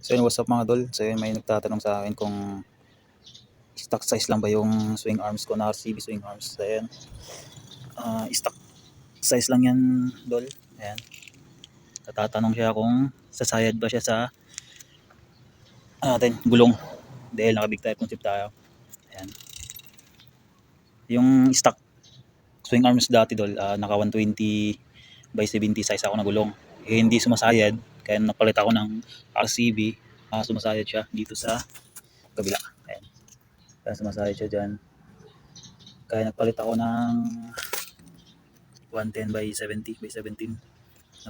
So yun, what's up mga dol? So yun, may nagtatanong sa akin kung stock size lang ba yung swing arms ko na RCB swing arms. So yun, stock size lang yan dol. Ayan. Natatanong siya kung sasayad ba siya sa gulong. Dahil naka big tire concept tayo. Ayan. Yung stock swing arms dati dol, naka 120 by 70 size ako na gulong. Hindi sumasayad, kaya napalit ako ng RCB. Sumasayad siya dito sa kabila. Ayan. Kaya sumasayad siya dyan. Kaya nagpalit ako ng 110 by 70 by 17.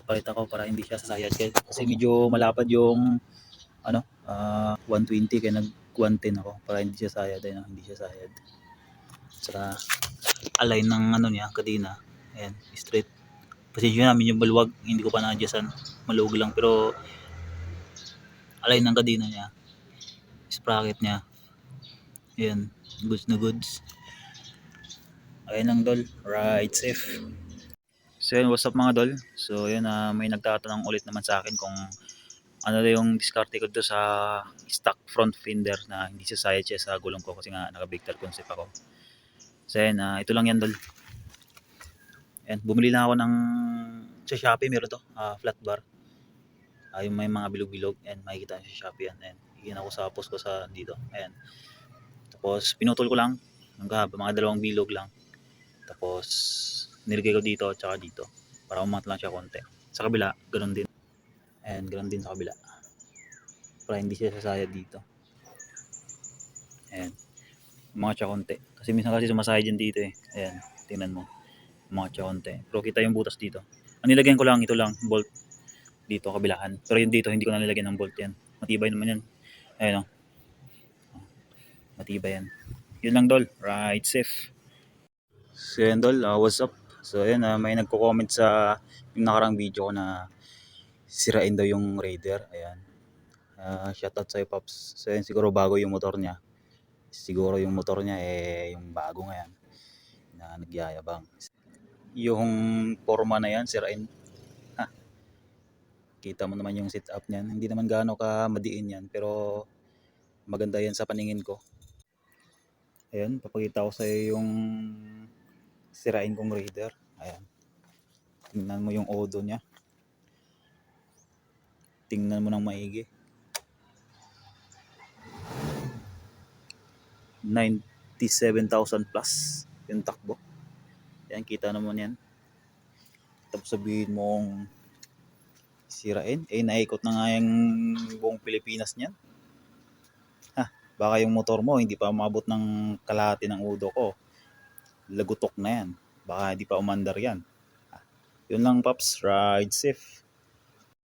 Napalit ako para hindi siya sasayad kasi medyo malapad yung 120, kaya nag 110 ako para hindi siya sayad. Ayun, hindi siya sayad. Saka align ng niya kadina. Ayan, straight. Pasensya na, medyo maluwag, hindi ko pa na-adjustan. Maluwag lang pero align ng kadina niya. Sprocket niya. Ayan, goods na goods. Ayun lang dol, ride safe. So yun, what's up mga dol? So yun, may nagtatanong ulit naman sa akin kung ano yung diskarte ko doon sa stock front fender na hindi sasayad siya sa gulong ko kasi nga naka big tire concept ako. So yun, ito lang yan dol. Ayan, bumili lang ako ng sa Shopee, meron to, flat bar. Yung may mga bilog-bilog, and makikita nyo sa Shopee yan. Ayan, higyan ako sa post ko sa dito. Ayan. Tapos pinutol ko lang hanggang mga 2 bilog lang. Tapos nilagay ko dito at saka dito para umangat lang siya konti. Sa kabila, ganun din. Ayan, ganun din sa kabila. Para hindi siya sasayad dito. Ayan. Umangat siya konti. Kasi minsan kasi sumasayad dyan dito eh. Ayan, tingnan mo. Umangat siya konti. Pero kita yung butas dito. Ang nilagyan ko lang, ito lang, bolt dito, kabilaan. Pero yung dito, hindi ko na nilagyan ng bolt yan. Matibay naman yan. Ayan o. Matibay yan. Yun lang dol. Ride safe. So yan dol, what's up? So yan, may nagko-comment sa yung nakarang video ko na sirain daw yung Raider. Ayan. Shoutout sa'yo Pops. So yan, siguro bago yung motor niya. Siguro yung motor niya yung bago ngayon na nagyayabang. Yung forma na yan, sirain. Kita mo naman yung setup niyan. Hindi naman gaano ka madiin yan, pero maganda yan sa paningin ko. Ayan, papakita ko sa iyo yung sirain kong Raider. Ayan. Tingnan mo yung odo niya. Tingnan mo ng maigi. 97,000 plus yung takbo. Ayan, kita naman yan. Tapos sabihin mong sirain. Naikot na nga yung buong Pilipinas niyan. Baka yung motor mo hindi pa umabot ng kalahati ng udo ko. Lagutok na yan. Baka hindi pa umandar yan. Yun lang Pops, ride safe.